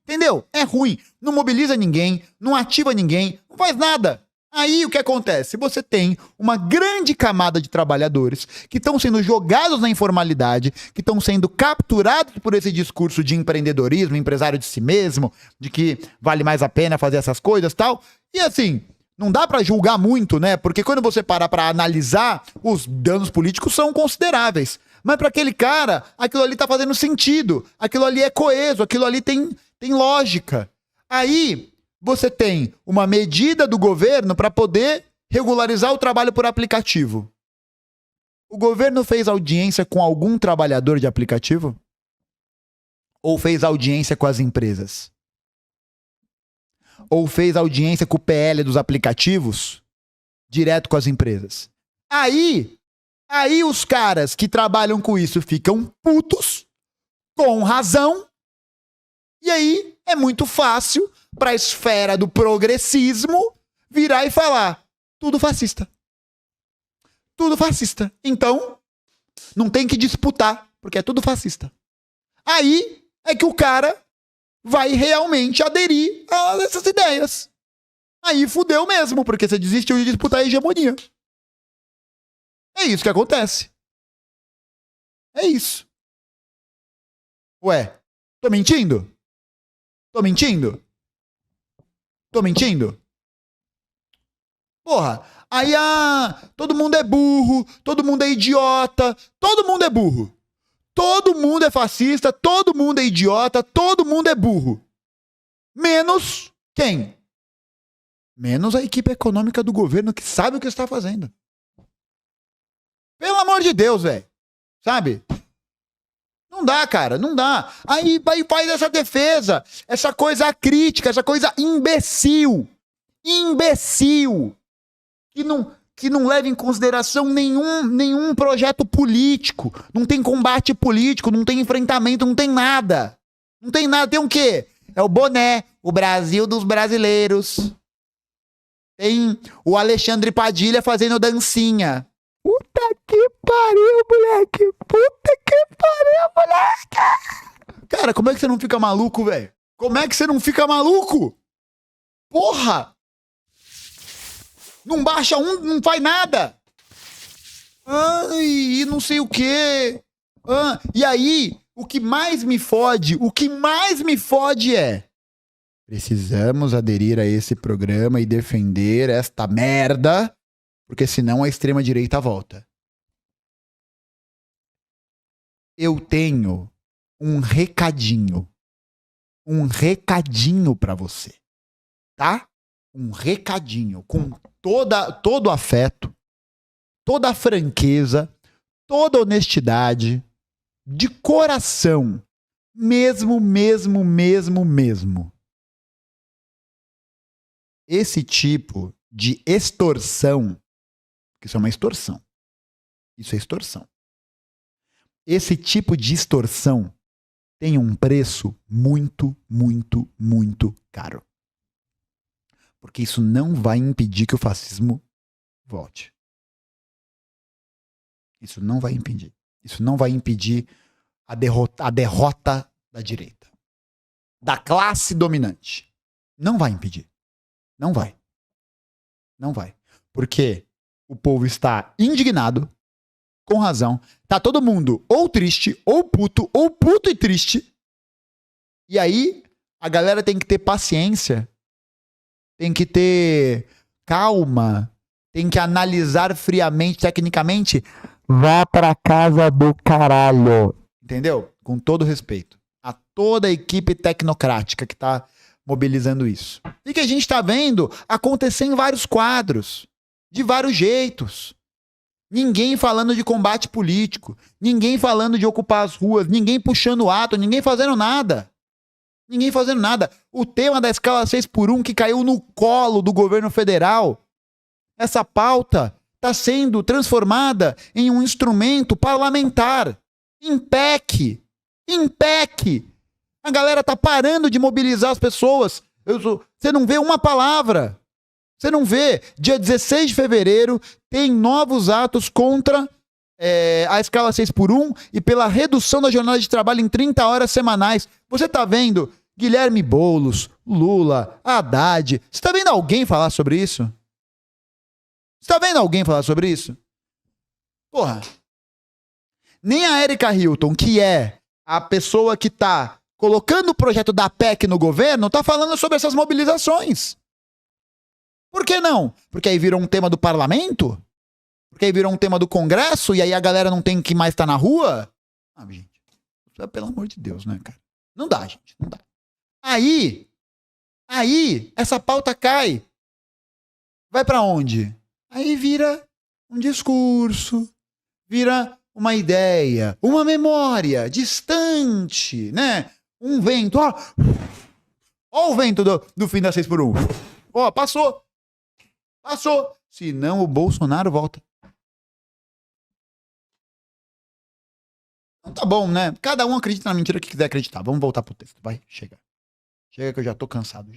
entendeu? É ruim. Não mobiliza ninguém, não ativa ninguém, não faz nada. Aí o que acontece? Você tem uma grande camada de trabalhadores que estão sendo jogados na informalidade, que estão sendo capturados por esse discurso de empreendedorismo, empresário de si mesmo, de que vale mais a pena fazer essas coisas e tal. E assim, não dá pra julgar muito, né? Porque quando você para pra analisar, os danos políticos são consideráveis. Mas para aquele cara, aquilo ali tá fazendo sentido. Aquilo ali é coeso, aquilo ali tem lógica. Aí você tem uma medida do governo para poder regularizar o trabalho por aplicativo. O governo fez audiência com algum trabalhador de aplicativo? Ou fez audiência com as empresas? Ou fez audiência com o PL dos aplicativos? Direto com as empresas? Aí os caras que trabalham com isso ficam putos, com razão, e aí é muito fácil para a esfera do progressismo virar e falar, tudo fascista. Então, não tem que disputar, porque é tudo fascista. Aí é que o cara vai realmente aderir a essas ideias. Aí fudeu mesmo, porque você desistiu de disputar a hegemonia. É isso que acontece. É isso. Ué, tô mentindo? Porra, aí todo mundo é burro, todo mundo é idiota, todo mundo é burro. Todo mundo é fascista, todo mundo é idiota, todo mundo é burro. Menos quem? Menos a equipe econômica do governo que sabe o que está fazendo. Pelo amor de Deus, velho. Sabe? Não dá, cara, não dá. Aí faz essa defesa, essa coisa crítica, essa coisa imbecil. Imbecil. Que não leva em consideração nenhum projeto político. Não tem combate político, não tem enfrentamento, não tem nada. Não tem nada, tem o quê? É o boné, o Brasil dos brasileiros. Tem o Alexandre Padilha fazendo dancinha. Puta que pariu, moleque! Puta que pariu, moleque! Cara, como é que você não fica maluco, velho? Como é que você não fica maluco? Porra! Não baixa um, não faz nada. Ai, não sei o quê. E aí, o que mais me fode é... Precisamos aderir a esse programa e defender esta merda, porque senão a extrema-direita volta. Eu tenho um recadinho pra você, tá? Um recadinho com todo afeto, toda a franqueza, toda a honestidade, de coração, mesmo. Esse tipo de extorsão, porque isso é uma extorsão. Isso é extorsão. Esse tipo de extorsão tem um preço muito caro. Porque isso não vai impedir que o fascismo volte. Isso não vai impedir. Isso não vai impedir a derrota da direita. Da classe dominante. Não vai impedir. Não vai. Não vai. Porque o povo está indignado, com razão. Tá todo mundo ou triste, ou puto e triste. E aí, a galera tem que ter paciência, tem que ter calma, tem que analisar friamente, tecnicamente. Vá pra casa do caralho. Entendeu? Com todo respeito a toda a equipe tecnocrática que tá mobilizando isso. E que a gente tá vendo acontecer em vários quadros, de vários jeitos. Ninguém falando de combate político, ninguém falando de ocupar as ruas, ninguém puxando ato, ninguém fazendo nada. Ninguém fazendo nada. O tema da escala 6x1 que caiu no colo do governo federal, essa pauta está sendo transformada em um instrumento parlamentar. Impec. A galera tá parando de mobilizar as pessoas. Você não vê uma palavra. Você não vê. Dia 16 de fevereiro tem novos atos contra a escala 6x1 e pela redução da jornada de trabalho em 30 horas semanais. Você tá vendo Guilherme Boulos, Lula, Haddad. Você tá vendo alguém falar sobre isso? Porra. Nem a Erika Hilton, que é a pessoa que tá colocando o projeto da PEC no governo, tá falando sobre essas mobilizações. Por que não? Porque aí virou um tema do parlamento? Porque aí virou um tema do Congresso e aí a galera não tem que mais estar na rua? Ah, gente. Pelo amor de Deus, né, cara? Não dá, gente. Não dá. Aí, essa pauta cai. Vai pra onde? Aí vira um discurso, vira uma ideia, uma memória distante, né? Um vento, ó. Ó o vento do fim da 6x1. Ó, passou. Senão o Bolsonaro volta. Então tá bom, né? Cada um acredita na mentira que quiser acreditar. Vamos voltar pro texto, vai. Chega que eu já tô cansado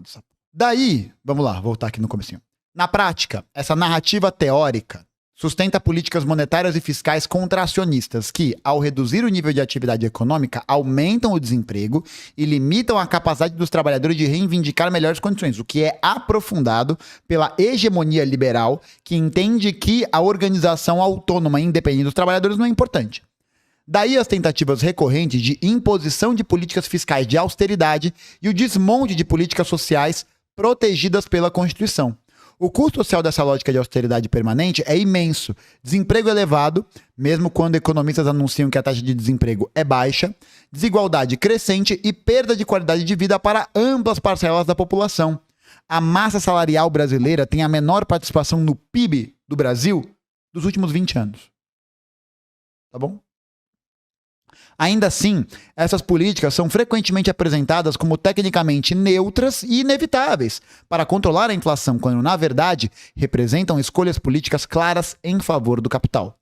dessa... Daí, vamos lá, voltar aqui no comecinho. Na prática, essa narrativa teórica sustenta políticas monetárias e fiscais contracionistas que, ao reduzir o nível de atividade econômica, aumentam o desemprego e limitam a capacidade dos trabalhadores de reivindicar melhores condições, o que é aprofundado pela hegemonia liberal, que entende que a organização autônoma e independente dos trabalhadores não é importante. Daí as tentativas recorrentes de imposição de políticas fiscais de austeridade e o desmonte de políticas sociais protegidas pela Constituição. O custo social dessa lógica de austeridade permanente é imenso. Desemprego elevado, mesmo quando economistas anunciam que a taxa de desemprego é baixa, desigualdade crescente e perda de qualidade de vida para amplas parcelas da população. A massa salarial brasileira tem a menor participação no PIB do Brasil dos últimos 20 anos. Tá bom? Ainda assim, essas políticas são frequentemente apresentadas como tecnicamente neutras e inevitáveis para controlar a inflação, quando, na verdade, representam escolhas políticas claras em favor do capital.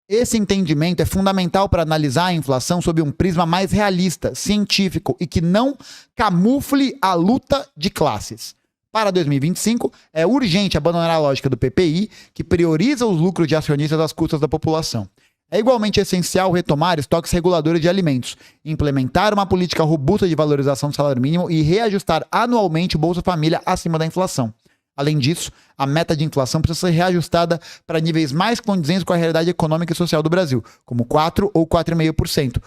Esse entendimento é fundamental para analisar a inflação sob um prisma mais realista, científico e que não camufle a luta de classes. Para 2025, é urgente abandonar a lógica do PPI, que prioriza os lucros de acionistas às custas da população. É igualmente essencial retomar estoques reguladores de alimentos, implementar uma política robusta de valorização do salário mínimo e reajustar anualmente o Bolsa Família acima da inflação. Além disso, a meta de inflação precisa ser reajustada para níveis mais condizentes com a realidade econômica e social do Brasil, como 4% ou 4,5%,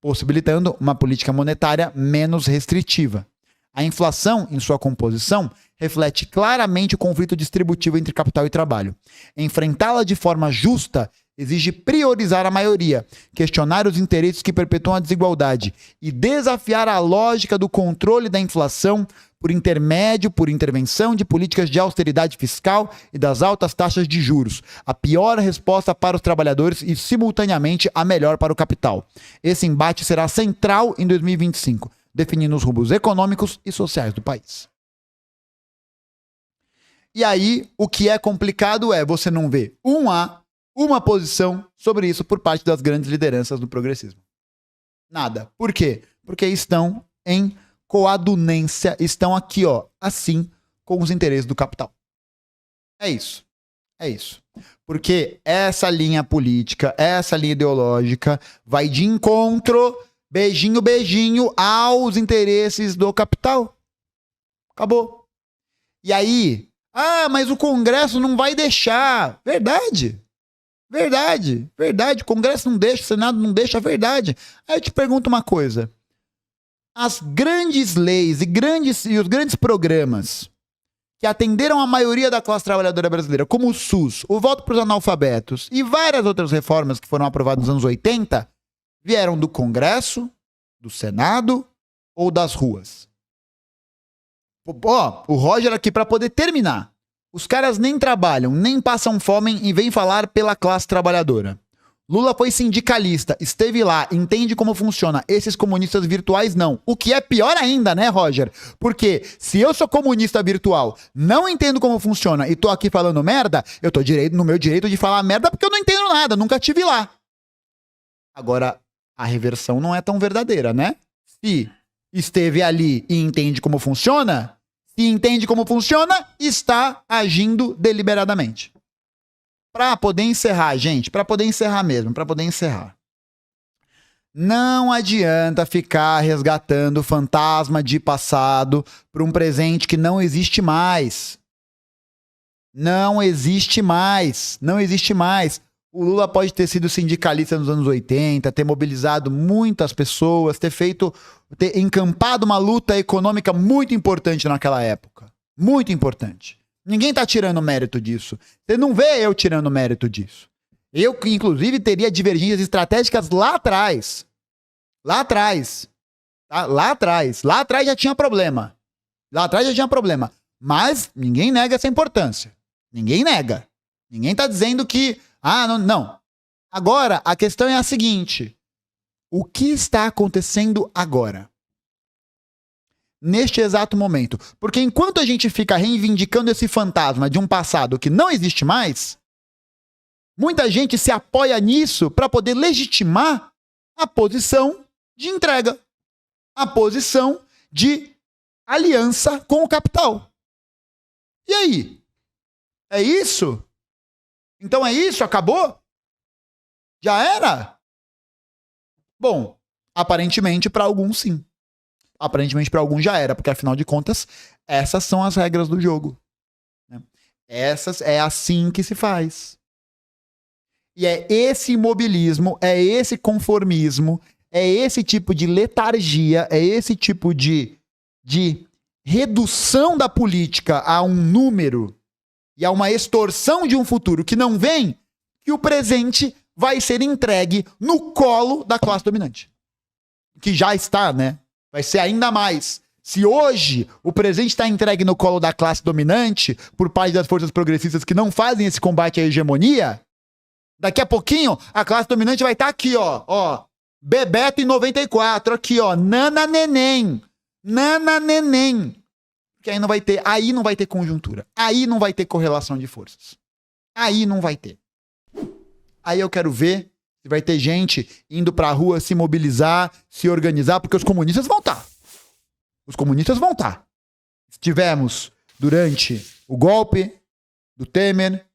possibilitando uma política monetária menos restritiva. A inflação, em sua composição, reflete claramente o conflito distributivo entre capital e trabalho. Enfrentá-la de forma justa exige priorizar a maioria, questionar os interesses que perpetuam a desigualdade e desafiar a lógica do controle da inflação por intervenção de políticas de austeridade fiscal e das altas taxas de juros, a pior resposta para os trabalhadores e, simultaneamente, a melhor para o capital. Esse embate será central em 2025, definindo os rumos econômicos e sociais do país. E aí, o que é complicado é você não ver uma posição sobre isso por parte das grandes lideranças do progressismo. Nada. Por quê? Porque estão em coadunência, estão aqui, ó, assim, com os interesses do capital. É isso. É isso. Porque essa linha política, essa linha ideológica vai de encontro, beijinho, beijinho, aos interesses do capital. Acabou. E aí, mas o Congresso não vai deixar. Verdade. O Congresso não deixa, o Senado não deixa, verdade. Aí eu te pergunto uma coisa. As grandes leis e os grandes programas que atenderam a maioria da classe trabalhadora brasileira, como o SUS, o voto para os analfabetos e várias outras reformas que foram aprovadas nos anos 80, vieram do Congresso, do Senado ou das ruas? O Roger aqui para poder terminar. Os caras nem trabalham, nem passam fome e vêm falar pela classe trabalhadora. Lula foi sindicalista, esteve lá, entende como funciona. Esses comunistas virtuais não. O que é pior ainda, né, Roger? Porque se eu sou comunista virtual, não entendo como funciona e tô aqui falando merda, eu tô no meu direito de falar merda porque eu não entendo nada, nunca tive lá. Agora, a reversão não é tão verdadeira, né? Se esteve ali e entende como funciona, está agindo deliberadamente. Para poder encerrar, gente, para poder encerrar. Não adianta ficar resgatando fantasma de passado para um presente que não existe mais. Não existe mais. O Lula pode ter sido sindicalista nos anos 80, ter mobilizado muitas pessoas, ter encampado uma luta econômica muito importante naquela época. Muito importante. Ninguém tá tirando mérito disso. Você não vê eu tirando mérito disso. Eu, inclusive, teria divergências estratégicas lá atrás. Tá? Lá atrás já tinha problema. Mas ninguém nega essa importância. Ninguém nega. Ninguém tá dizendo que... não. Agora, a questão é a seguinte. O que está acontecendo agora? Neste exato momento. Porque enquanto a gente fica reivindicando esse fantasma de um passado que não existe mais, muita gente se apoia nisso para poder legitimar a posição de entrega, a posição de aliança com o capital. E aí? É isso? Então é isso? Acabou? Já era? Bom, aparentemente para alguns sim. Aparentemente para alguns já era, porque afinal de contas, essas são as regras do jogo. É assim que se faz. E é esse imobilismo, é esse conformismo, é esse tipo de letargia, é esse tipo de redução da política a um número e há uma extorsão de um futuro que não vem, que o presente vai ser entregue no colo da classe dominante. Que já está, né? Vai ser ainda mais. Se hoje o presente está entregue no colo da classe dominante, por parte das forças progressistas que não fazem esse combate à hegemonia, daqui a pouquinho a classe dominante vai estar aqui, ó. Bebeto em 94, aqui, ó. Nana neném. Porque aí não vai ter conjuntura. Aí não vai ter correlação de forças. Aí não vai ter. Aí eu quero ver se vai ter gente indo pra rua se mobilizar, se organizar, porque os comunistas vão estar. Os comunistas vão estar. Estivemos durante o golpe do Temer,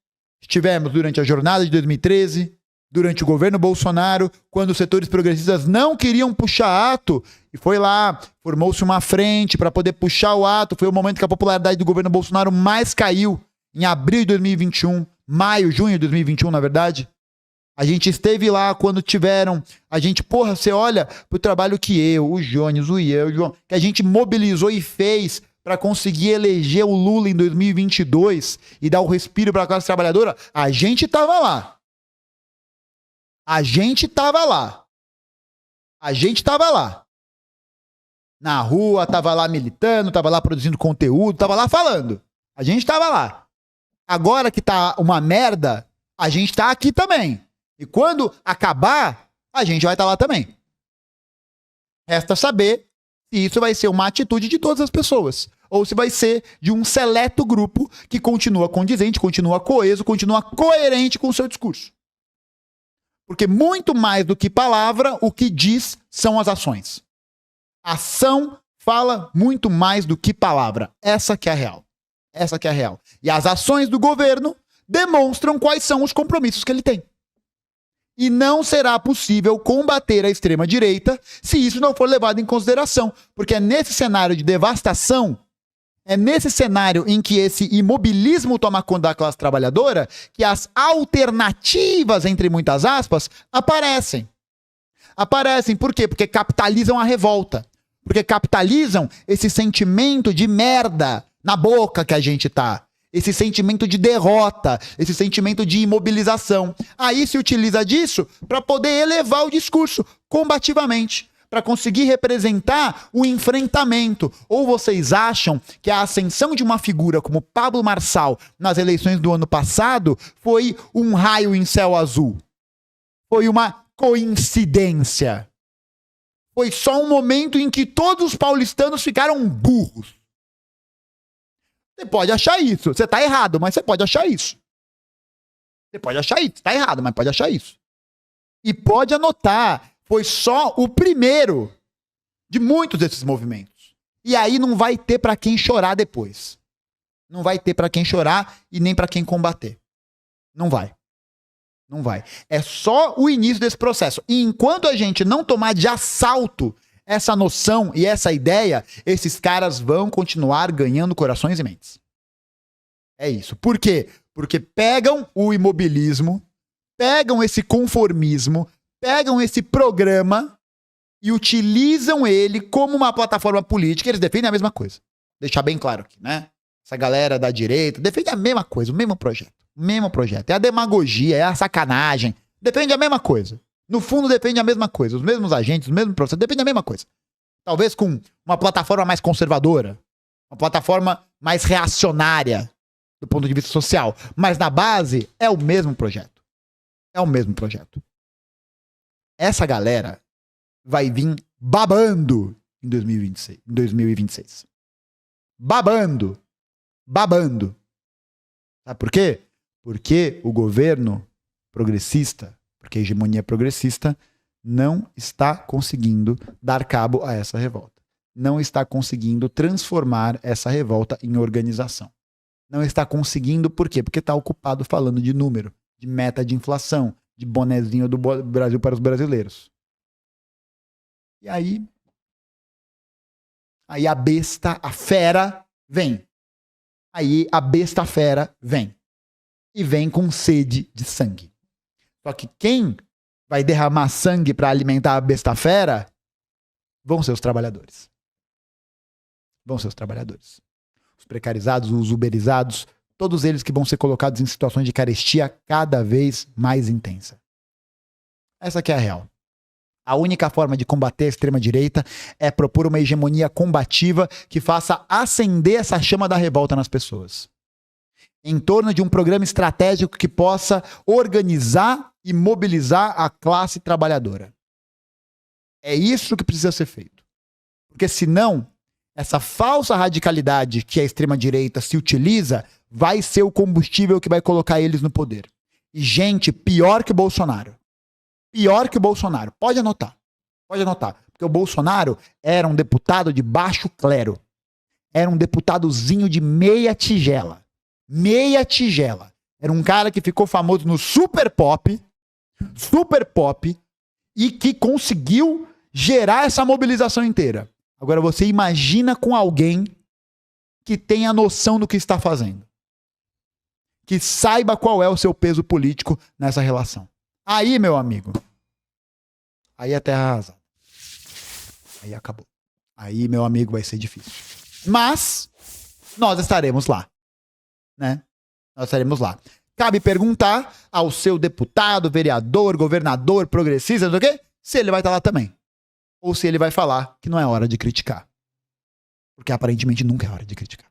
estivemos durante a jornada de 2013, durante o governo Bolsonaro, quando os setores progressistas não queriam puxar ato, e foi lá, formou-se uma frente para poder puxar o ato. Foi o momento que a popularidade do governo Bolsonaro mais caiu, em abril de 2021, junho de 2021, na verdade. A gente esteve lá quando tiveram... você olha pro trabalho que eu, o Jones, o Ian, o João, que a gente mobilizou e fez para conseguir eleger o Lula em 2022 e dar o respiro para a classe trabalhadora. A gente tava lá. A gente tava lá. Na rua, tava lá militando, tava lá produzindo conteúdo, tava lá falando. A gente tava lá. Agora que tá uma merda, a gente tá aqui também. E quando acabar, a gente vai estar lá também. Resta saber se isso vai ser uma atitude de todas as pessoas. Ou se vai ser de um seleto grupo que continua condizente, continua coeso, continua coerente com o seu discurso. Porque muito mais do que palavra, o que diz são as ações. Ação fala muito mais do que palavra. Essa que é a real. Essa que é a real. E as ações do governo demonstram quais são os compromissos que ele tem. E não será possível combater a extrema-direita se isso não for levado em consideração. Porque é nesse cenário de devastação, é nesse cenário em que esse imobilismo toma conta da classe trabalhadora, que as alternativas, entre muitas aspas, aparecem. Aparecem por quê? Porque capitalizam a revolta. Porque capitalizam esse sentimento de merda na boca que a gente tá. Esse sentimento de derrota, esse sentimento de imobilização. Aí se utiliza disso para poder elevar o discurso combativamente, para conseguir representar o enfrentamento. Ou vocês acham que a ascensão de uma figura como Pablo Marçal nas eleições do ano passado foi um raio em céu azul? Foi uma coincidência? Foi só um momento em que todos os paulistanos ficaram burros? Você pode achar isso. Você tá errado, mas você pode achar isso. Você pode achar isso. Tá errado, mas pode achar isso. E pode anotar, foi só o primeiro de muitos desses movimentos. E aí não vai ter pra quem chorar depois. Não vai ter pra quem chorar e nem pra quem combater. Não vai. Não vai. É só o início desse processo. E enquanto a gente não tomar de assalto essa noção e essa ideia, esses caras vão continuar ganhando corações e mentes. É isso. Por quê? Porque pegam o imobilismo, pegam esse conformismo, pegam esse programa e utilizam ele como uma plataforma política. Eles defendem a mesma coisa. Deixar bem claro aqui, né? Essa galera da direita defende a mesma coisa, o mesmo projeto. O mesmo projeto. É a demagogia, é a sacanagem. Defende a mesma coisa. No fundo, depende da mesma coisa. Os mesmos agentes, os mesmos processos, depende da mesma coisa. Talvez com uma plataforma mais conservadora, uma plataforma mais reacionária do ponto de vista social. Mas na base, é o mesmo projeto. É o mesmo projeto. Essa galera vai vir babando em 2026. Babando. Babando. Sabe por quê? Porque o governo progressista, porque a hegemonia progressista não está conseguindo dar cabo a essa revolta. Não está conseguindo transformar essa revolta em organização. Não está conseguindo, por quê? Porque está ocupado falando de número, de meta de inflação, de bonezinho do Brasil para os brasileiros. E aí a besta, a fera, vem. Aí a besta, a fera, vem. E vem com sede de sangue. Só que quem vai derramar sangue para alimentar a besta fera vão ser os trabalhadores. Vão ser os trabalhadores. Os precarizados, os uberizados, todos eles que vão ser colocados em situações de carestia cada vez mais intensa. Essa que é a real. A única forma de combater a extrema-direita é propor uma hegemonia combativa que faça acender essa chama da revolta nas pessoas. Em torno de um programa estratégico que possa organizar e mobilizar a classe trabalhadora. É isso que precisa ser feito. Porque senão, essa falsa radicalidade que a extrema-direita se utiliza vai ser o combustível que vai colocar eles no poder. E gente pior que o Bolsonaro. Pior que o Bolsonaro. Pode anotar. Pode anotar. Porque o Bolsonaro era um deputado de baixo clero. Era um deputadozinho de meia tigela. Meia tigela. Era um cara que ficou famoso no Super Pop, e que conseguiu gerar essa mobilização inteira. Agora você imagina com alguém que tenha noção do que está fazendo. Que saiba qual é o seu peso político nessa relação. Aí, meu amigo, aí é terra arrasada. Aí acabou. Aí, meu amigo, vai ser difícil. Mas nós estaremos lá. Né? Nós estaremos lá. Cabe perguntar ao seu deputado, vereador, governador, progressista, não sei o quê, se ele vai estar lá também. Ou se ele vai falar que não é hora de criticar. Porque aparentemente nunca é hora de criticar.